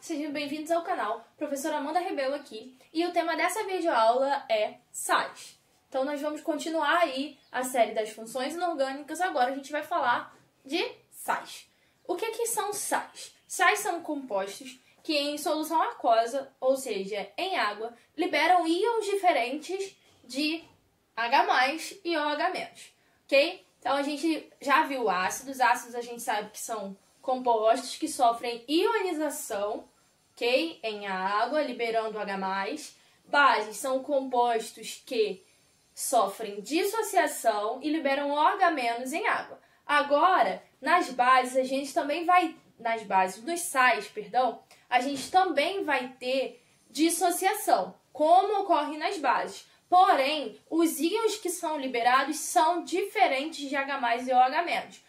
sejam bem-vindos ao canal. Professora Amanda Rebelo aqui, e o tema dessa videoaula é sais. Então nós vamos continuar aí a série das funções inorgânicas, agora a gente vai falar de sais. O que são sais? Sais são compostos que em solução aquosa, ou seja, em água, liberam íons diferentes de H+, e OH-, ok? Então a gente já viu ácidos. Ácidos a gente sabe que são compostos que sofrem ionização, ok? Em água, liberando H+. Bases são compostos que sofrem dissociação e liberam OH- em água. Agora, nas bases, a gente também vai... nos sais, perdão, a gente também vai ter dissociação, como ocorre nas bases. Porém, os íons que são liberados são diferentes de H+ e OH-.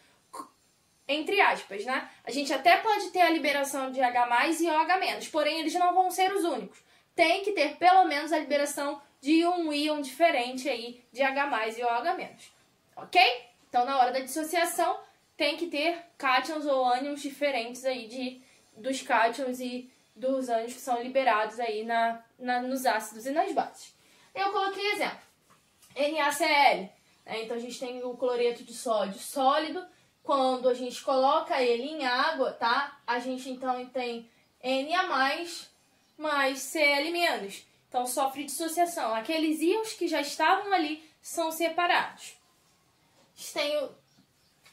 Entre aspas, né? A gente até pode ter a liberação de H+ e OH-, porém eles não vão ser os únicos. Tem que ter pelo menos a liberação de um íon diferente aí de H+ e OH-. Ok? Então, na hora da dissociação, tem que ter cátions ou ânions diferentes aí dos cátions e dos ânions que são liberados aí nos ácidos e nas bases. Eu coloquei exemplo. NaCl. Né? Então, a gente tem o cloreto de sódio sólido. Quando a gente coloca ele em água, tá? A gente, então, tem Na+, mais Cl-. Então, sofre dissociação. Aqueles íons que já estavam ali são separados. A gente tem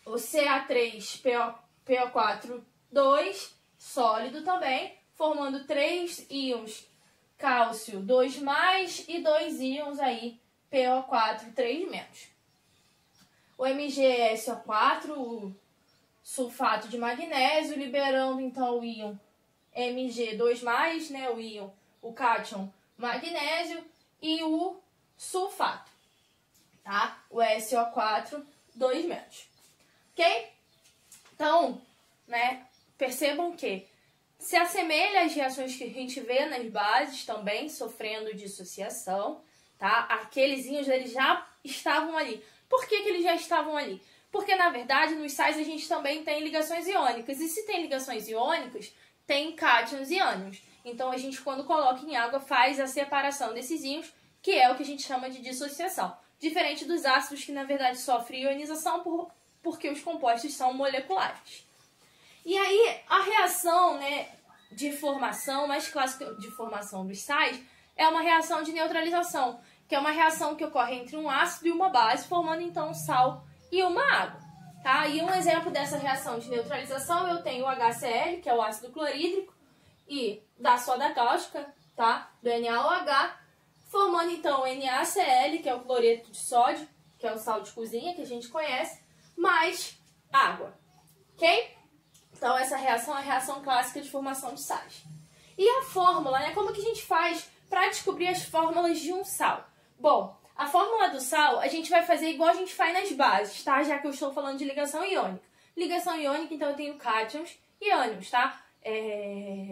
o Ca3PO4, sólido também, formando 3 íons cálcio 2+, e 2 íons aí PO4, 3-. O MgSO4, o sulfato de magnésio, liberando então o íon Mg2+, né, o cátion magnésio, e o sulfato, tá? O SO4, 2-. Ok? Então, né, percebam que se assemelha às reações que a gente vê nas bases também, sofrendo dissociação, tá? Aqueles íons, eles já estavam ali. Por que eles já estavam ali? Porque, na verdade, nos sais a gente também tem ligações iônicas. E se tem ligações iônicas, tem cátions e ânions. Então, a gente, quando coloca em água, faz a separação desses íons, que é o que a gente chama de dissociação. Diferente dos ácidos, que, na verdade, sofrem ionização porque os compostos são moleculares. E aí, a reação, né, de formação, mais clássica de formação dos sais, é uma reação de neutralização, que é uma reação que ocorre entre um ácido e uma base, formando então um sal e uma água. Tá? E um exemplo dessa reação de neutralização, eu tenho o HCl, que é o ácido clorídrico, e da soda cáustica, tá? Do NaOH, formando então o NaCl, que é o cloreto de sódio, que é o sal de cozinha que a gente conhece, mais água. Ok? Então, essa reação é a reação clássica de formação de sais. E a fórmula, né? Como que a gente faz para descobrir as fórmulas de um sal? Bom, a fórmula do sal a gente vai fazer igual a gente faz nas bases, tá? Já que eu estou falando de ligação iônica. Ligação iônica, então, eu tenho cátions e ânions, tá?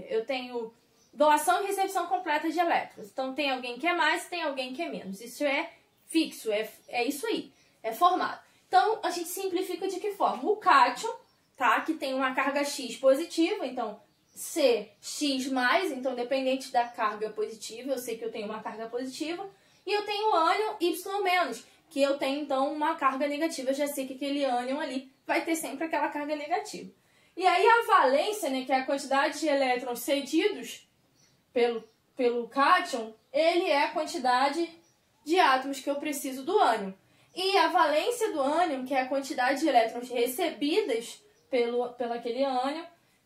Eu tenho doação e recepção completa de elétrons. Então, tem alguém que é mais, tem alguém que é menos. Isso é fixo, é isso aí, é formado. Então, a gente simplifica de que forma? O cátion, tá? Que tem uma carga X positiva, então CX+, então dependente da carga positiva, eu sei que eu tenho uma carga positiva, e eu tenho o ânion Y-, que eu tenho então uma carga negativa, eu já sei que aquele ânion ali vai ter sempre aquela carga negativa. E aí a valência, né, que é a quantidade de elétrons cedidos pelo cátion, ele é a quantidade de átomos que eu preciso do ânion. E a valência do ânion, que é a quantidade de elétrons recebidas pelo aquele ânion,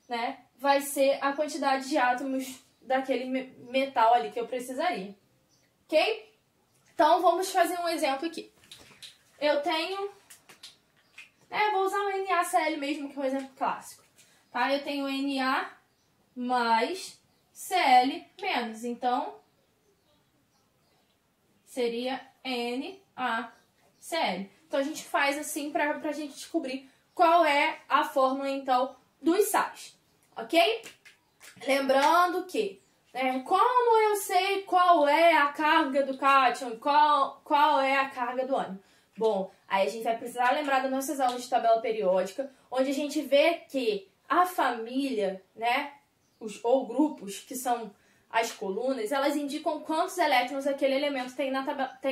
né, vai ser a quantidade de átomos daquele metal ali que eu precisaria. Ok? Então, vamos fazer um exemplo aqui. Eu tenho... vou usar o NaCl mesmo, que é um exemplo clássico. Tá? Eu tenho Na mais Cl menos. Então, seria NaCl. Então, a gente faz assim para a gente descobrir qual é a fórmula, então, dos sais. Ok? Lembrando que, como eu sei qual é a carga do cátion, qual é a carga do ânion? Bom, aí a gente vai precisar lembrar das nossas aulas de tabela periódica, onde a gente vê que a família, né, ou grupos, que são as colunas, elas indicam quantos elétrons aquele elemento tem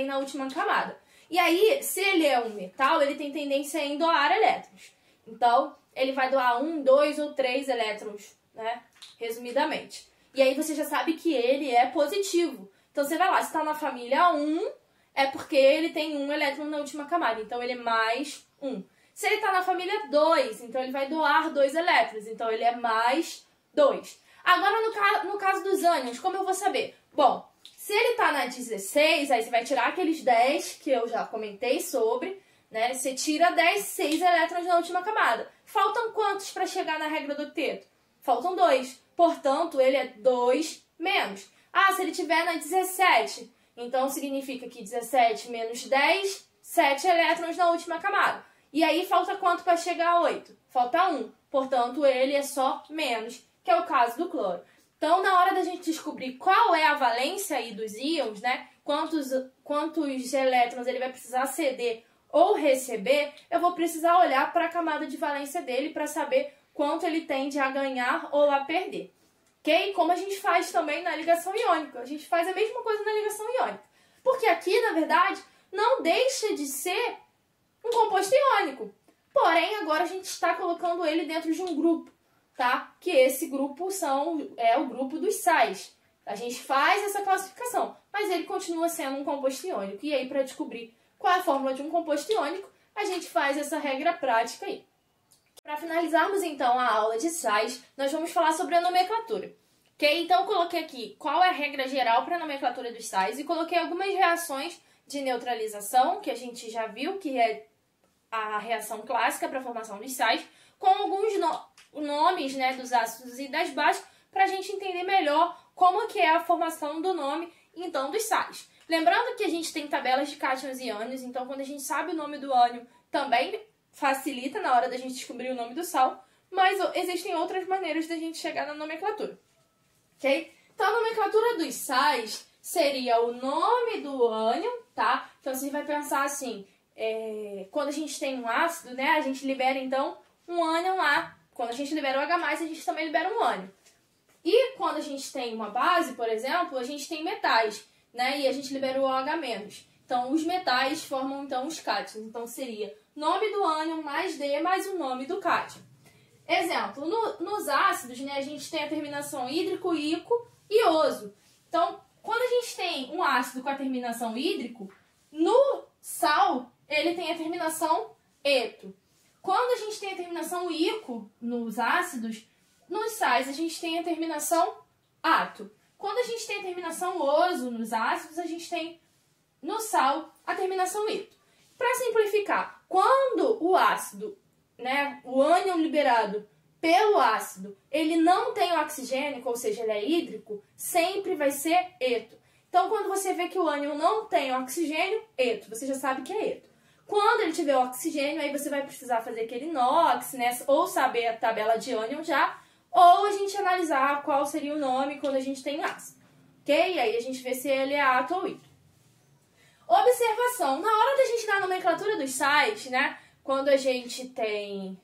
na última camada. E aí, se ele é um metal, ele tem tendência em doar elétrons. Então, ele vai doar 1, 2 ou 3 elétrons, né? Resumidamente. E aí você já sabe que ele é positivo. Então, você vai lá, se está na família 1, é porque ele tem 1 elétron na última camada. Então, ele é mais 1. Se ele está na família 2, então ele vai doar 2 elétrons. Então, ele é mais 2. Agora, no caso dos ânions, como eu vou saber? Bom, se ele está na 16, aí você vai tirar aqueles 10 que eu já comentei sobre, né? Você tira 6 elétrons na última camada. Faltam quantos para chegar na regra do octeto? Faltam 2. Portanto, ele é 2 menos. Ah, se ele estiver na 17, então significa que 17 menos 10, 7 elétrons na última camada. E aí falta quanto para chegar a 8? Falta 1. Portanto, ele é só menos, que é o caso do cloro. Então, na hora da gente descobrir qual é a valência aí dos íons, né? Quantos elétrons ele vai precisar ceder ou receber, eu vou precisar olhar para a camada de valência dele para saber quanto ele tende a ganhar ou a perder. Ok? Como a gente faz também na ligação iônica. A gente faz a mesma coisa na ligação iônica. Porque aqui, na verdade, não deixa de ser um composto iônico. Porém, agora a gente está colocando ele dentro de um grupo, tá? Que esse grupo é o grupo dos sais. A gente faz essa classificação, mas ele continua sendo um composto iônico. E aí, para descobrir qual é a fórmula de um composto iônico, a gente faz essa regra prática aí. Para finalizarmos, então, a aula de sais, nós vamos falar sobre a nomenclatura. Ok? Então, eu coloquei aqui qual é a regra geral para a nomenclatura dos sais e coloquei algumas reações de neutralização, que a gente já viu, que é a reação clássica para a formação dos sais, com alguns nomes, né, dos ácidos e das bases, para a gente entender melhor como que é a formação do nome, então, dos sais. Lembrando que a gente tem tabelas de cátions e ânions, então quando a gente sabe o nome do ânion, também facilita na hora da gente descobrir o nome do sal, mas existem outras maneiras da gente chegar na nomenclatura. Ok? Então, a nomenclatura dos sais seria o nome do ânion, tá? Então, você vai pensar assim, quando a gente tem um ácido, né, a gente libera, então, um ânion lá. Quando a gente libera o H+, a gente também libera um ânion. E quando a gente tem uma base, por exemplo, a gente tem metais, né, e a gente libera o OH-. Então, os metais formam, então, os cátions. Então, seria nome do ânion mais D mais o nome do cátion. Exemplo, nos ácidos, né, a gente tem a terminação hídrico, ico e oso. Então, quando a gente tem um ácido com a terminação hídrico, no sal, ele tem a terminação eto. Quando a gente tem a terminação ico nos ácidos, nos sais a gente tem a terminação ato. Quando a gente tem a terminação oso nos ácidos, a gente tem no sal a terminação ito. Para simplificar, quando o ácido, né, o ânion liberado pelo ácido, ele não tem oxigênio, ou seja, ele é hídrico, sempre vai ser eto. Então, quando você vê que o ânion não tem oxigênio, eto, você já sabe que é eto. Quando ele tiver oxigênio, aí você vai precisar fazer aquele NOx, né, ou saber a tabela de ânion já, ou a gente analisar qual seria o nome quando a gente tem ácido. Ok? Aí a gente vê se ele é ato ou ito. Observação, na hora da gente dar a nomenclatura dos sais, né, quando a gente tem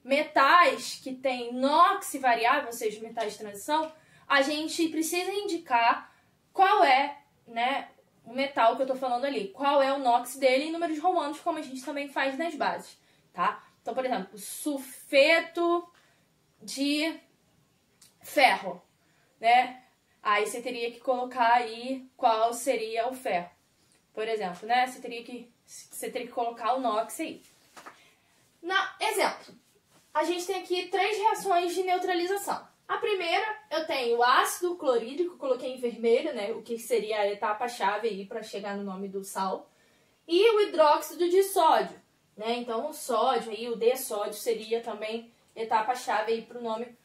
metais que tem NOx variável, ou seja, metais de transição, a gente precisa indicar qual é, né, o metal que eu estou falando ali, qual é o NOx dele em números romanos, como a gente também faz nas bases, tá? Então, por exemplo, sulfeto de ferro, né? Aí você teria que colocar aí qual seria o ferro, por exemplo, né? Você teria que colocar o NOx aí. Exemplo, a gente tem aqui 3 reações de neutralização. A primeira, eu tenho o ácido clorídrico, coloquei em vermelho, né? O que seria a etapa-chave aí para chegar no nome do sal. E o hidróxido de sódio, né? Então, o sódio aí, o D-sódio seria também etapa-chave aí para o nome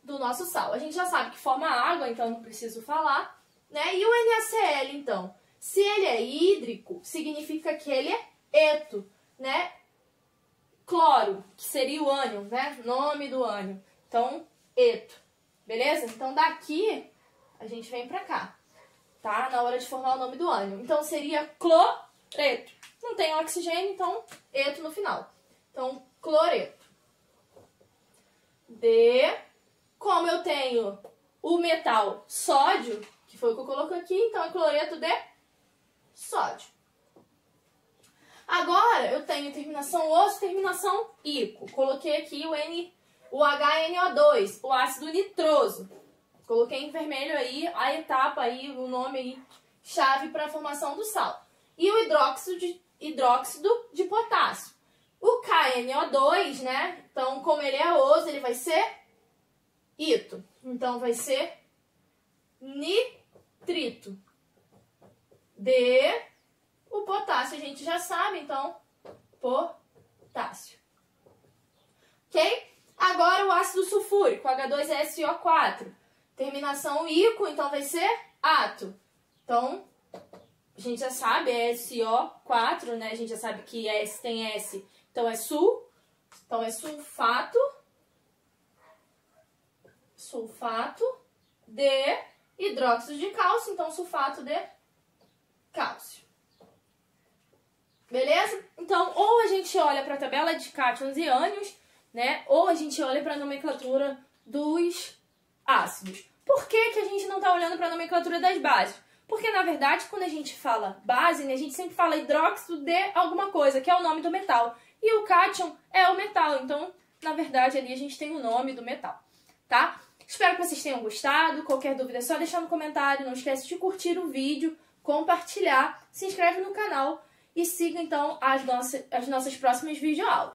do nosso sal. A gente já sabe que forma água, então não preciso falar, né? E o NaCl, então, se ele é hídrico, significa que ele é eto, né? Cloro, que seria o ânion, né? Nome do ânion. Então, eto. Beleza? Então, daqui, a gente vem pra cá, tá? Na hora de formar o nome do ânion. Então, seria cloreto. Não tem oxigênio, então, eto no final. Então, cloreto. Como eu tenho o metal sódio, que foi o que eu coloquei aqui, então é cloreto de sódio. Agora eu tenho terminação osso, terminação ico. Coloquei aqui o HNO2, o ácido nitroso. Coloquei em vermelho aí a etapa aí, o nome aí, chave para a formação do sal. E o hidróxido de potássio. O KNO2, né? Então, como ele é oso, ele vai ser ito. Então, vai ser nitrito de... O potássio a gente já sabe, então, potássio. Ok? Agora o ácido sulfúrico, H2SO4. Terminação ico, então vai ser ato. Então, a gente já sabe, é SO4, né? A gente já sabe que S tem S, então é sul. Então é sulfato. Sulfato de hidróxido de cálcio, então sulfato de cálcio. Beleza? Então, ou a gente olha para a tabela de cátions e ânions, né? Ou a gente olha para a nomenclatura dos ácidos. Por que que a gente não está olhando para a nomenclatura das bases? Porque, na verdade, quando a gente fala base, né, a gente sempre fala hidróxido de alguma coisa, que é o nome do metal. E o cátion é o metal. Então, na verdade, ali a gente tem o nome do metal, tá? Espero que vocês tenham gostado. Qualquer dúvida é só deixar no comentário. Não esquece de curtir o vídeo, compartilhar, se inscreve no canal e siga, então, as nossas próximas videoaulas.